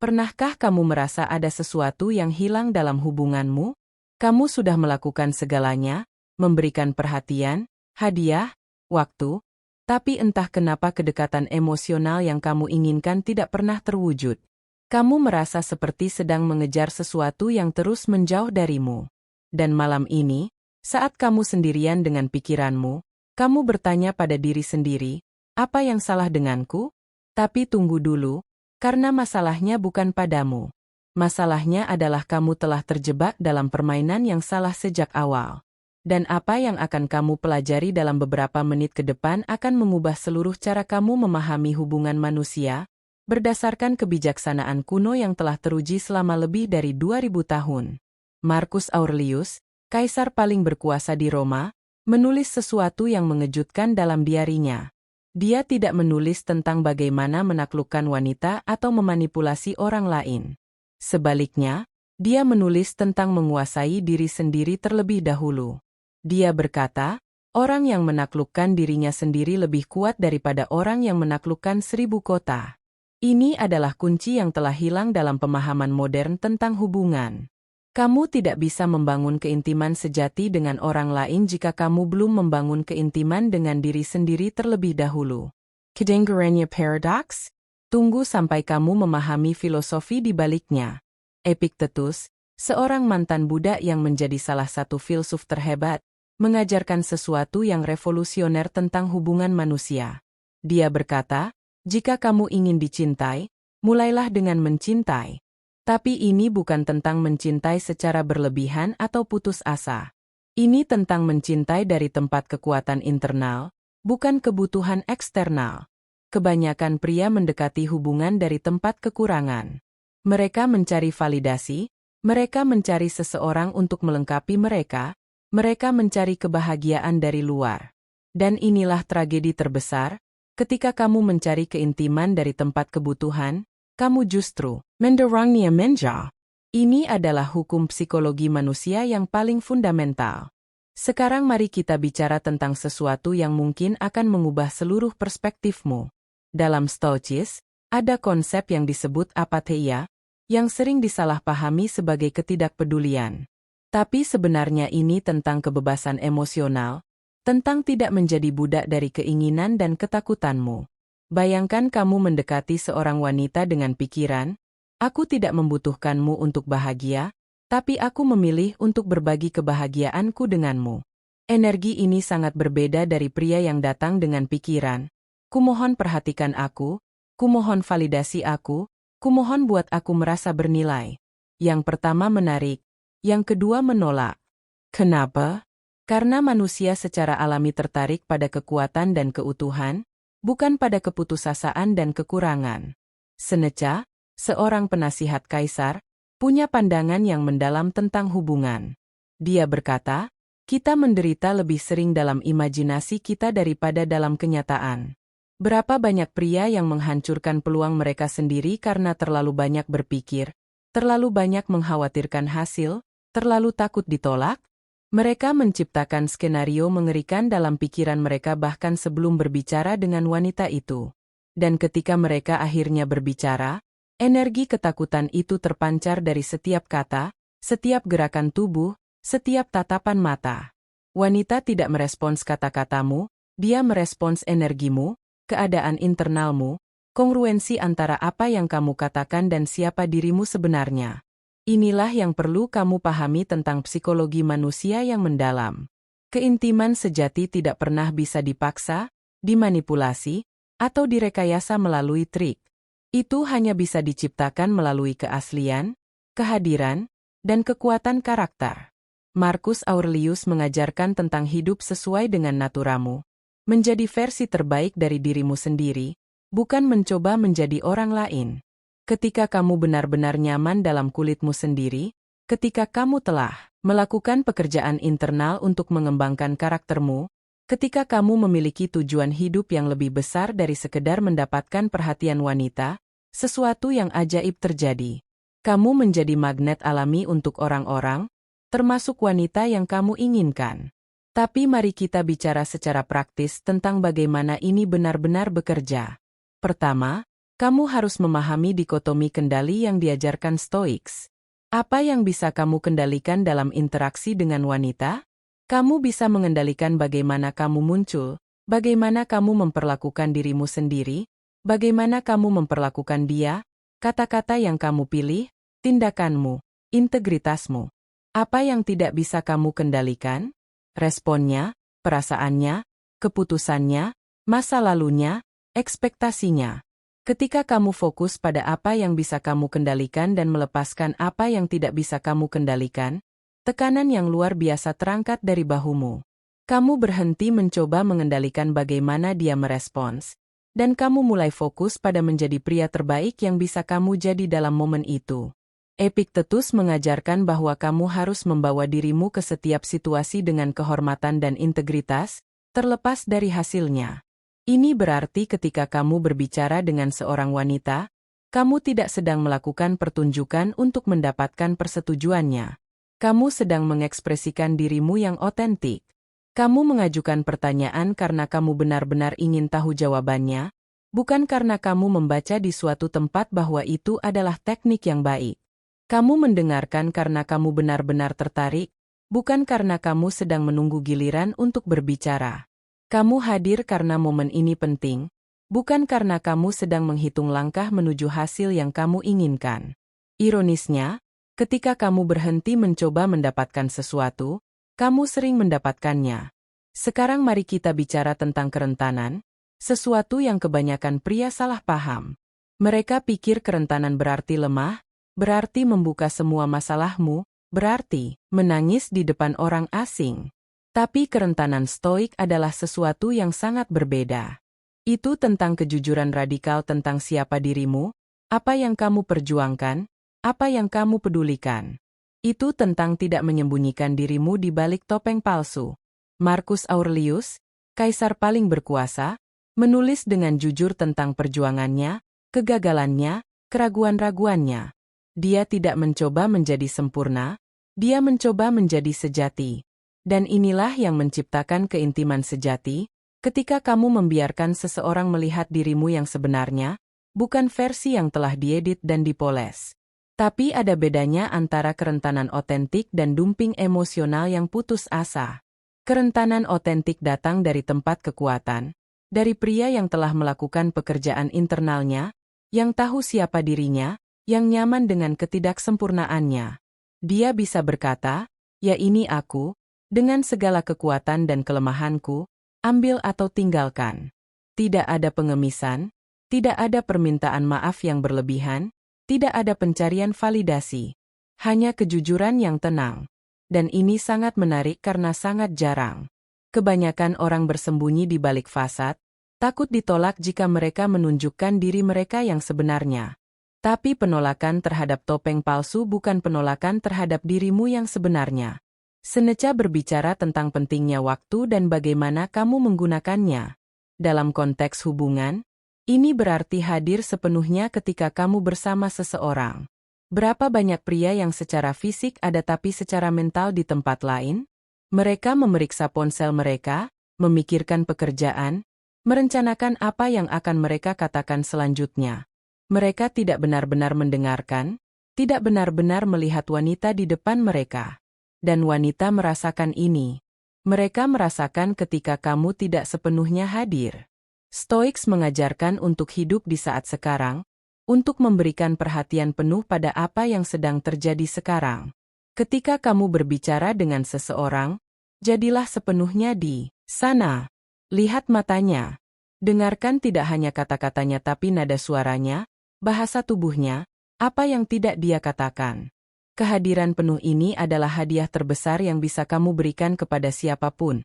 Pernahkah kamu merasa ada sesuatu yang hilang dalam hubunganmu? Kamu sudah melakukan segalanya, memberikan perhatian, hadiah, waktu, tapi entah kenapa kedekatan emosional yang kamu inginkan tidak pernah terwujud. Kamu merasa seperti sedang mengejar sesuatu yang terus menjauh darimu. Dan malam ini, saat kamu sendirian dengan pikiranmu, kamu bertanya pada diri sendiri, apa yang salah denganku? Tapi tunggu dulu, karena masalahnya bukan padamu. Masalahnya adalah kamu telah terjebak dalam permainan yang salah sejak awal. Dan apa yang akan kamu pelajari dalam beberapa menit ke depan akan mengubah seluruh cara kamu memahami hubungan manusia, berdasarkan kebijaksanaan kuno yang telah teruji selama lebih dari 2000 tahun. Marcus Aurelius, kaisar paling berkuasa di Roma, menulis sesuatu yang mengejutkan dalam diarinya. Dia tidak menulis tentang bagaimana menaklukkan wanita atau memanipulasi orang lain. Sebaliknya, dia menulis tentang menguasai diri sendiri terlebih dahulu. Dia berkata, orang yang menaklukkan dirinya sendiri lebih kuat daripada orang yang menaklukkan 1000 kota. Ini adalah kunci yang telah hilang dalam pemahaman modern tentang hubungan. Kamu tidak bisa membangun keintiman sejati dengan orang lain jika kamu belum membangun keintiman dengan diri sendiri terlebih dahulu. Kedengarannya paradoks? Tunggu sampai kamu memahami filosofi di baliknya. Epictetus, seorang mantan Buddha yang menjadi salah satu filsuf terhebat, mengajarkan sesuatu yang revolusioner tentang hubungan manusia. Dia berkata, jika kamu ingin dicintai, mulailah dengan mencintai. Tapi ini bukan tentang mencintai secara berlebihan atau putus asa. Ini tentang mencintai dari tempat kekuatan internal, bukan kebutuhan eksternal. Kebanyakan pria mendekati hubungan dari tempat kekurangan. Mereka mencari validasi, mereka mencari seseorang untuk melengkapi mereka mencari kebahagiaan dari luar. Dan inilah tragedi terbesar, ketika kamu mencari keintiman dari tempat kebutuhan, kamu justru mendorongnya menjauh. Ini adalah hukum psikologi manusia yang paling fundamental. Sekarang mari kita bicara tentang sesuatu yang mungkin akan mengubah seluruh perspektifmu. Dalam Stoicis, ada konsep yang disebut apatheia, yang sering disalahpahami sebagai ketidakpedulian. Tapi sebenarnya ini tentang kebebasan emosional, tentang tidak menjadi budak dari keinginan dan ketakutanmu. Bayangkan kamu mendekati seorang wanita dengan pikiran, aku tidak membutuhkanmu untuk bahagia, tapi aku memilih untuk berbagi kebahagiaanku denganmu. Energi ini sangat berbeda dari pria yang datang dengan pikiran, kumohon perhatikan aku, kumohon validasi aku, kumohon buat aku merasa bernilai. Yang pertama menarik, yang kedua menolak. Kenapa? Karena manusia secara alami tertarik pada kekuatan dan keutuhan, bukan pada keputusasaan dan kekurangan. Seneca, seorang penasihat kaisar, punya pandangan yang mendalam tentang hubungan. Dia berkata, kita menderita lebih sering dalam imajinasi kita daripada dalam kenyataan. Berapa banyak pria yang menghancurkan peluang mereka sendiri karena terlalu banyak berpikir, terlalu banyak mengkhawatirkan hasil, terlalu takut ditolak? Mereka menciptakan skenario mengerikan dalam pikiran mereka bahkan sebelum berbicara dengan wanita itu. Dan ketika mereka akhirnya berbicara, energi ketakutan itu terpancar dari setiap kata, setiap gerakan tubuh, setiap tatapan mata. Wanita tidak merespons kata-katamu, dia merespons energimu, keadaan internalmu, kongruensi antara apa yang kamu katakan dan siapa dirimu sebenarnya. Inilah yang perlu kamu pahami tentang psikologi manusia yang mendalam. Keintiman sejati tidak pernah bisa dipaksa, dimanipulasi, atau direkayasa melalui trik. Itu hanya bisa diciptakan melalui keaslian, kehadiran, dan kekuatan karakter. Marcus Aurelius mengajarkan tentang hidup sesuai dengan naturamu. Menjadi versi terbaik dari dirimu sendiri, bukan mencoba menjadi orang lain. Ketika kamu benar-benar nyaman dalam kulitmu sendiri, ketika kamu telah melakukan pekerjaan internal untuk mengembangkan karaktermu, ketika kamu memiliki tujuan hidup yang lebih besar dari sekedar mendapatkan perhatian wanita, sesuatu yang ajaib terjadi. Kamu menjadi magnet alami untuk orang-orang, termasuk wanita yang kamu inginkan. Tapi mari kita bicara secara praktis tentang bagaimana ini benar-benar bekerja. Pertama, Kamu harus memahami dikotomi kendali yang diajarkan Stoics. Apa yang bisa kamu kendalikan dalam interaksi dengan wanita? Kamu bisa mengendalikan bagaimana kamu muncul, bagaimana kamu memperlakukan dirimu sendiri, bagaimana kamu memperlakukan dia, kata-kata yang kamu pilih, tindakanmu, integritasmu. Apa yang tidak bisa kamu kendalikan? Responnya, perasaannya, keputusannya, masa lalunya, ekspektasinya. Ketika kamu fokus pada apa yang bisa kamu kendalikan dan melepaskan apa yang tidak bisa kamu kendalikan, tekanan yang luar biasa terangkat dari bahumu. Kamu berhenti mencoba mengendalikan bagaimana dia merespons, dan kamu mulai fokus pada menjadi pria terbaik yang bisa kamu jadi dalam momen itu. Epictetus mengajarkan bahwa kamu harus membawa dirimu ke setiap situasi dengan kehormatan dan integritas, terlepas dari hasilnya. Ini berarti ketika kamu berbicara dengan seorang wanita, kamu tidak sedang melakukan pertunjukan untuk mendapatkan persetujuannya. Kamu sedang mengekspresikan dirimu yang otentik. Kamu mengajukan pertanyaan karena kamu benar-benar ingin tahu jawabannya, bukan karena kamu membaca di suatu tempat bahwa itu adalah teknik yang baik. Kamu mendengarkan karena kamu benar-benar tertarik, bukan karena kamu sedang menunggu giliran untuk berbicara. Kamu hadir karena momen ini penting, bukan karena kamu sedang menghitung langkah menuju hasil yang kamu inginkan. Ironisnya, ketika kamu berhenti mencoba mendapatkan sesuatu, kamu sering mendapatkannya. Sekarang mari kita bicara tentang kerentanan, sesuatu yang kebanyakan pria salah paham. Mereka pikir kerentanan berarti lemah, berarti membuka semua masalahmu, berarti menangis di depan orang asing. Tapi kerentanan stoik adalah sesuatu yang sangat berbeda. Itu tentang kejujuran radikal tentang siapa dirimu, apa yang kamu perjuangkan, apa yang kamu pedulikan. Itu tentang tidak menyembunyikan dirimu di balik topeng palsu. Marcus Aurelius, kaisar paling berkuasa, menulis dengan jujur tentang perjuangannya, kegagalannya, keraguan-raguannya. Dia tidak mencoba menjadi sempurna, dia mencoba menjadi sejati. Dan inilah yang menciptakan keintiman sejati, ketika kamu membiarkan seseorang melihat dirimu yang sebenarnya, bukan versi yang telah diedit dan dipoles. Tapi ada bedanya antara kerentanan otentik dan dumping emosional yang putus asa. Kerentanan otentik datang dari tempat kekuatan, dari pria yang telah melakukan pekerjaan internalnya, yang tahu siapa dirinya, yang nyaman dengan ketidaksempurnaannya. Dia bisa berkata, "Ya ini aku, dengan segala kekuatan dan kelemahanku, ambil atau tinggalkan." Tidak ada pengemisan, tidak ada permintaan maaf yang berlebihan, tidak ada pencarian validasi. Hanya kejujuran yang tenang. Dan ini sangat menarik karena sangat jarang. Kebanyakan orang bersembunyi di balik fasad, takut ditolak jika mereka menunjukkan diri mereka yang sebenarnya. Tapi penolakan terhadap topeng palsu bukan penolakan terhadap dirimu yang sebenarnya. Seneca berbicara tentang pentingnya waktu dan bagaimana kamu menggunakannya. Dalam konteks hubungan, ini berarti hadir sepenuhnya ketika kamu bersama seseorang. Berapa banyak pria yang secara fisik ada tapi secara mental di tempat lain? Mereka memeriksa ponsel mereka, memikirkan pekerjaan, merencanakan apa yang akan mereka katakan selanjutnya. Mereka tidak benar-benar mendengarkan, tidak benar-benar melihat wanita di depan mereka. Dan wanita merasakan ini. Mereka merasakan ketika kamu tidak sepenuhnya hadir. Stoics mengajarkan untuk hidup di saat sekarang, untuk memberikan perhatian penuh pada apa yang sedang terjadi sekarang. Ketika kamu berbicara dengan seseorang, jadilah sepenuhnya di sana. Lihat matanya. Dengarkan tidak hanya kata-katanya tapi nada suaranya, bahasa tubuhnya, apa yang tidak dia katakan. Kehadiran penuh ini adalah hadiah terbesar yang bisa kamu berikan kepada siapapun.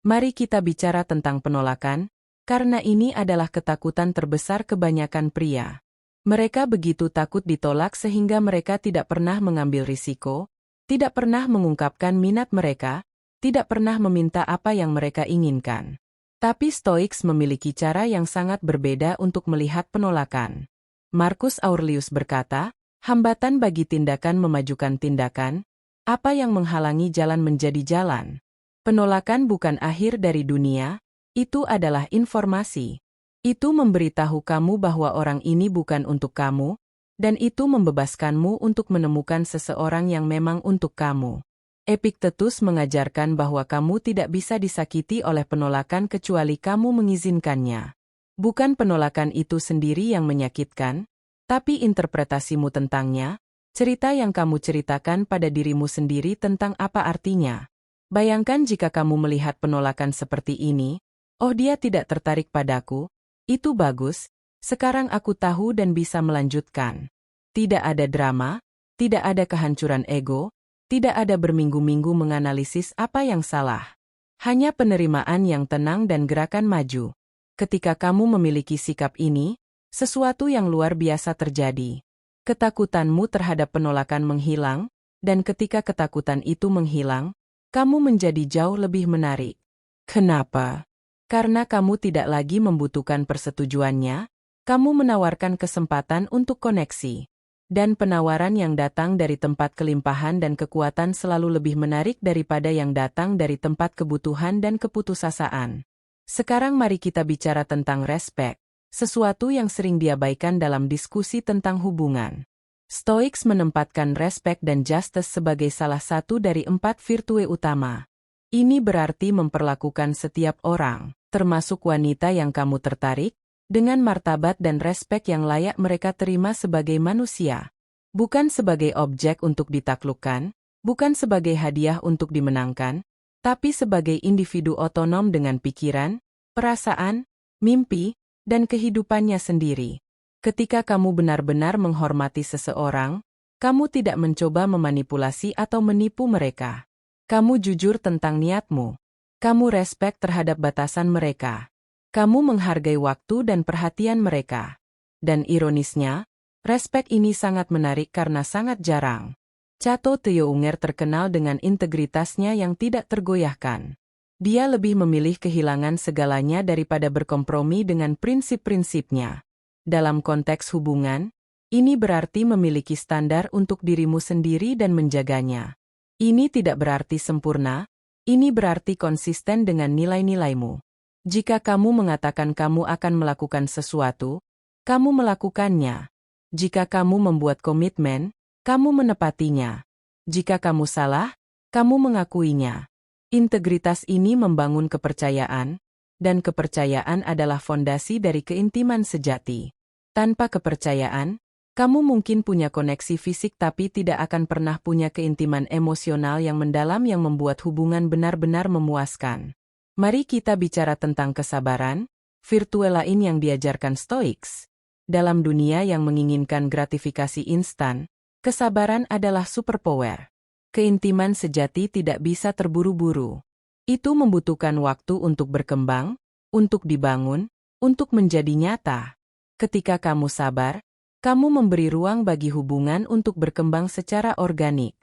Mari kita bicara tentang penolakan, karena ini adalah ketakutan terbesar kebanyakan pria. Mereka begitu takut ditolak sehingga mereka tidak pernah mengambil risiko, tidak pernah mengungkapkan minat mereka, tidak pernah meminta apa yang mereka inginkan. Tapi Stoics memiliki cara yang sangat berbeda untuk melihat penolakan. Marcus Aurelius berkata, hambatan bagi tindakan memajukan tindakan, apa yang menghalangi jalan menjadi jalan. Penolakan bukan akhir dari dunia, itu adalah informasi. Itu memberitahu kamu bahwa orang ini bukan untuk kamu, dan itu membebaskanmu untuk menemukan seseorang yang memang untuk kamu. Epiktetus mengajarkan bahwa kamu tidak bisa disakiti oleh penolakan kecuali kamu mengizinkannya. Bukan penolakan itu sendiri yang menyakitkan, tapi interpretasimu tentangnya, cerita yang kamu ceritakan pada dirimu sendiri tentang apa artinya. Bayangkan jika kamu melihat penolakan seperti ini, "Oh, dia tidak tertarik padaku. Itu bagus, sekarang aku tahu dan bisa melanjutkan." Tidak ada drama, tidak ada kehancuran ego, tidak ada berminggu-minggu menganalisis apa yang salah. Hanya penerimaan yang tenang dan gerakan maju. Ketika kamu memiliki sikap ini, sesuatu yang luar biasa terjadi. Ketakutanmu terhadap penolakan menghilang, dan ketika ketakutan itu menghilang, kamu menjadi jauh lebih menarik. Kenapa? Karena kamu tidak lagi membutuhkan persetujuannya, kamu menawarkan kesempatan untuk koneksi. Dan penawaran yang datang dari tempat kelimpahan dan kekuatan selalu lebih menarik daripada yang datang dari tempat kebutuhan dan keputusasaan. Sekarang mari kita bicara tentang respek, sesuatu yang sering diabaikan dalam diskusi tentang hubungan. Stoics menempatkan respek dan justice sebagai salah satu dari 4 virtue utama. Ini berarti memperlakukan setiap orang, termasuk wanita yang kamu tertarik, dengan martabat dan respek yang layak mereka terima sebagai manusia. Bukan sebagai objek untuk ditaklukkan, bukan sebagai hadiah untuk dimenangkan, tapi sebagai individu otonom dengan pikiran, perasaan, mimpi, dan kehidupannya sendiri. Ketika kamu benar-benar menghormati seseorang, kamu tidak mencoba memanipulasi atau menipu mereka. Kamu jujur tentang niatmu. Kamu respek terhadap batasan mereka. Kamu menghargai waktu dan perhatian mereka. Dan ironisnya, respek ini sangat menarik karena sangat jarang. Cato Teounger terkenal dengan integritasnya yang tidak tergoyahkan. Dia lebih memilih kehilangan segalanya daripada berkompromi dengan prinsip-prinsipnya. Dalam konteks hubungan, ini berarti memiliki standar untuk dirimu sendiri dan menjaganya. Ini tidak berarti sempurna, ini berarti konsisten dengan nilai-nilaimu. Jika kamu mengatakan kamu akan melakukan sesuatu, kamu melakukannya. Jika kamu membuat komitmen, kamu menepatinya. Jika kamu salah, kamu mengakuinya. Integritas ini membangun kepercayaan, dan kepercayaan adalah fondasi dari keintiman sejati. Tanpa kepercayaan, kamu mungkin punya koneksi fisik tapi tidak akan pernah punya keintiman emosional yang mendalam yang membuat hubungan benar-benar memuaskan. Mari kita bicara tentang kesabaran, virtue lain yang diajarkan Stoics. Dalam dunia yang menginginkan gratifikasi instan, kesabaran adalah superpower. Keintiman sejati tidak bisa terburu-buru. Itu membutuhkan waktu untuk berkembang, untuk dibangun, untuk menjadi nyata. Ketika kamu sabar, kamu memberi ruang bagi hubungan untuk berkembang secara organik.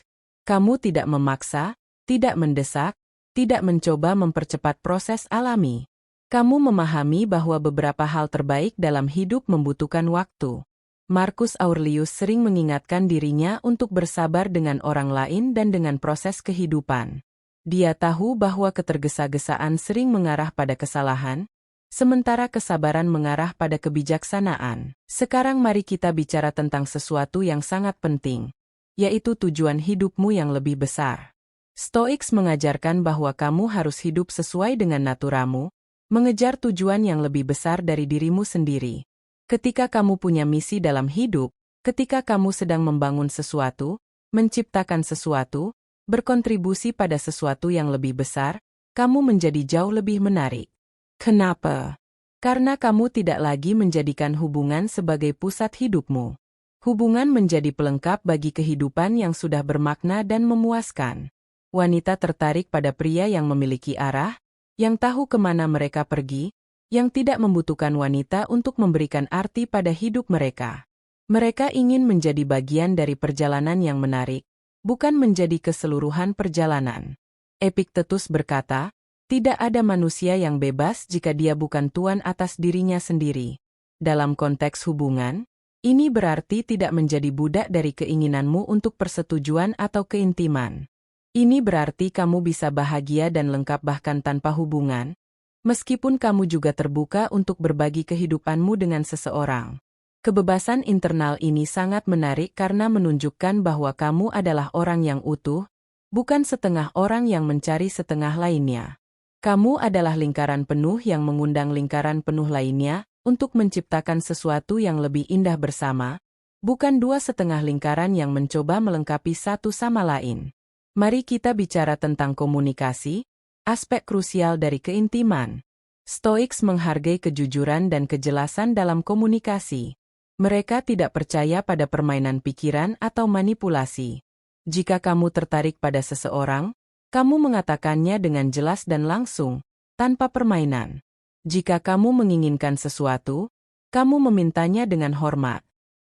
Kamu tidak memaksa, tidak mendesak, tidak mencoba mempercepat proses alami. Kamu memahami bahwa beberapa hal terbaik dalam hidup membutuhkan waktu. Marcus Aurelius sering mengingatkan dirinya untuk bersabar dengan orang lain dan dengan proses kehidupan. Dia tahu bahwa ketergesa-gesaan sering mengarah pada kesalahan, sementara kesabaran mengarah pada kebijaksanaan. Sekarang mari kita bicara tentang sesuatu yang sangat penting, yaitu tujuan hidupmu yang lebih besar. Stoics mengajarkan bahwa kamu harus hidup sesuai dengan naturamu, mengejar tujuan yang lebih besar dari dirimu sendiri. Ketika kamu punya misi dalam hidup, ketika kamu sedang membangun sesuatu, menciptakan sesuatu, berkontribusi pada sesuatu yang lebih besar, kamu menjadi jauh lebih menarik. Kenapa? Karena kamu tidak lagi menjadikan hubungan sebagai pusat hidupmu. Hubungan menjadi pelengkap bagi kehidupan yang sudah bermakna dan memuaskan. Wanita tertarik pada pria yang memiliki arah, yang tahu kemana mereka pergi, yang tidak membutuhkan wanita untuk memberikan arti pada hidup mereka. Mereka ingin menjadi bagian dari perjalanan yang menarik, bukan menjadi keseluruhan perjalanan. Epiktetus berkata, tidak ada manusia yang bebas jika dia bukan tuan atas dirinya sendiri. Dalam konteks hubungan, ini berarti tidak menjadi budak dari keinginanmu untuk persetujuan atau keintiman. Ini berarti kamu bisa bahagia dan lengkap bahkan tanpa hubungan, Meskipun kamu juga terbuka untuk berbagi kehidupanmu dengan seseorang. Kebebasan internal ini sangat menarik karena menunjukkan bahwa kamu adalah orang yang utuh, bukan setengah orang yang mencari setengah lainnya. Kamu adalah lingkaran penuh yang mengundang lingkaran penuh lainnya untuk menciptakan sesuatu yang lebih indah bersama, bukan dua setengah lingkaran yang mencoba melengkapi satu sama lain. Mari kita bicara tentang komunikasi, aspek krusial dari keintiman. Stoics menghargai kejujuran dan kejelasan dalam komunikasi. Mereka tidak percaya pada permainan pikiran atau manipulasi. Jika kamu tertarik pada seseorang, kamu mengatakannya dengan jelas dan langsung, tanpa permainan. Jika kamu menginginkan sesuatu, kamu memintanya dengan hormat.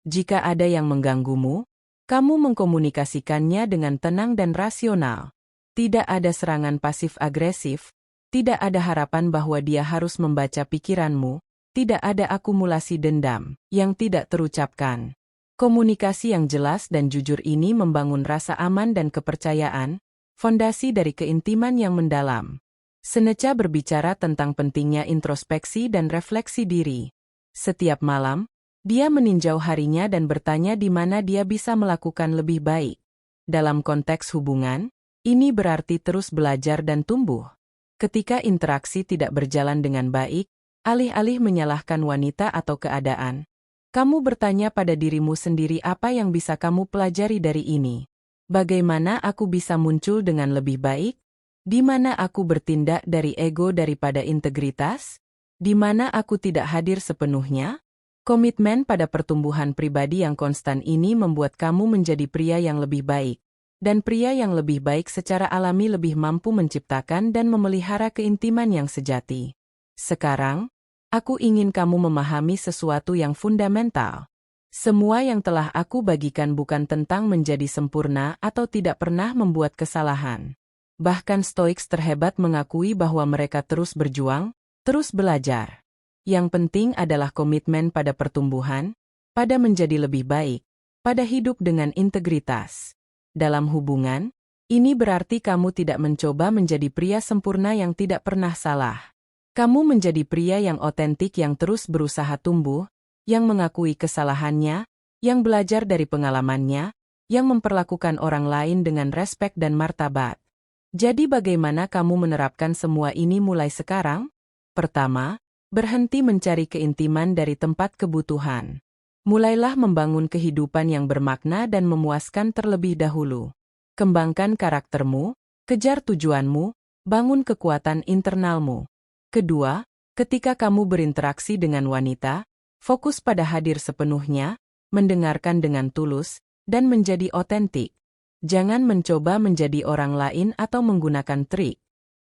Jika ada yang mengganggumu, kamu mengkomunikasikannya dengan tenang dan rasional. Tidak ada serangan pasif-agresif, tidak ada harapan bahwa dia harus membaca pikiranmu, tidak ada akumulasi dendam yang tidak terucapkan. Komunikasi yang jelas dan jujur ini membangun rasa aman dan kepercayaan, fondasi dari keintiman yang mendalam. Seneca berbicara tentang pentingnya introspeksi dan refleksi diri. Setiap malam, dia meninjau harinya dan bertanya di mana dia bisa melakukan lebih baik. Dalam konteks hubungan, ini berarti terus belajar dan tumbuh. Ketika interaksi tidak berjalan dengan baik, alih-alih menyalahkan wanita atau keadaan, kamu bertanya pada dirimu sendiri apa yang bisa kamu pelajari dari ini. Bagaimana aku bisa muncul dengan lebih baik? Di mana aku bertindak dari ego daripada integritas? Di mana aku tidak hadir sepenuhnya? Komitmen pada pertumbuhan pribadi yang konstan ini membuat kamu menjadi pria yang lebih baik. Dan pria yang lebih baik secara alami lebih mampu menciptakan dan memelihara keintiman yang sejati. Sekarang, aku ingin kamu memahami sesuatu yang fundamental. Semua yang telah aku bagikan bukan tentang menjadi sempurna atau tidak pernah membuat kesalahan. Bahkan Stoics terhebat mengakui bahwa mereka terus berjuang, terus belajar. Yang penting adalah komitmen pada pertumbuhan, pada menjadi lebih baik, pada hidup dengan integritas. Dalam hubungan, ini berarti kamu tidak mencoba menjadi pria sempurna yang tidak pernah salah. Kamu menjadi pria yang otentik yang terus berusaha tumbuh, yang mengakui kesalahannya, yang belajar dari pengalamannya, yang memperlakukan orang lain dengan respek dan martabat. Jadi bagaimana kamu menerapkan semua ini mulai sekarang? Pertama, berhenti mencari keintiman dari tempat kebutuhan. Mulailah membangun kehidupan yang bermakna dan memuaskan terlebih dahulu. Kembangkan karaktermu, kejar tujuanmu, bangun kekuatan internalmu. Kedua, ketika kamu berinteraksi dengan wanita, fokus pada hadir sepenuhnya, mendengarkan dengan tulus, dan menjadi otentik. Jangan mencoba menjadi orang lain atau menggunakan trik.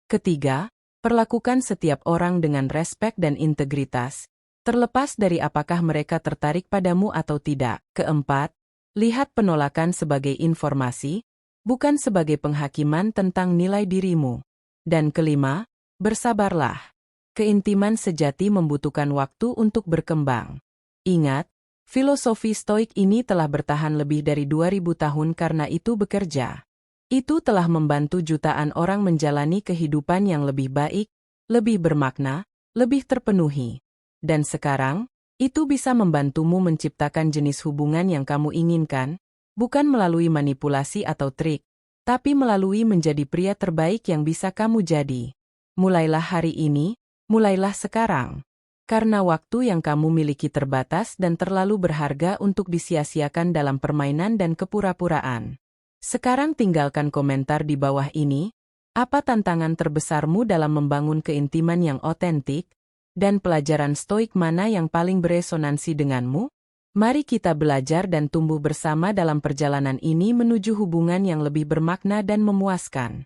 Ketiga, perlakukan setiap orang dengan respek dan integritas, terlepas dari apakah mereka tertarik padamu atau tidak. Keempat, lihat penolakan sebagai informasi, bukan sebagai penghakiman tentang nilai dirimu. Dan kelima, bersabarlah. Keintiman sejati membutuhkan waktu untuk berkembang. Ingat, filosofi Stoik ini telah bertahan lebih dari 2000 tahun karena itu bekerja. Itu telah membantu jutaan orang menjalani kehidupan yang lebih baik, lebih bermakna, lebih terpenuhi. Dan sekarang, itu bisa membantumu menciptakan jenis hubungan yang kamu inginkan, bukan melalui manipulasi atau trik, tapi melalui menjadi pria terbaik yang bisa kamu jadi. Mulailah hari ini, mulailah sekarang. Karena waktu yang kamu miliki terbatas dan terlalu berharga untuk disia-siakan dalam permainan dan kepura-puraan. Sekarang tinggalkan komentar di bawah ini, apa tantangan terbesarmu dalam membangun keintiman yang otentik, dan pelajaran Stoik mana yang paling beresonansi denganmu? Mari kita belajar dan tumbuh bersama dalam perjalanan ini menuju hubungan yang lebih bermakna dan memuaskan.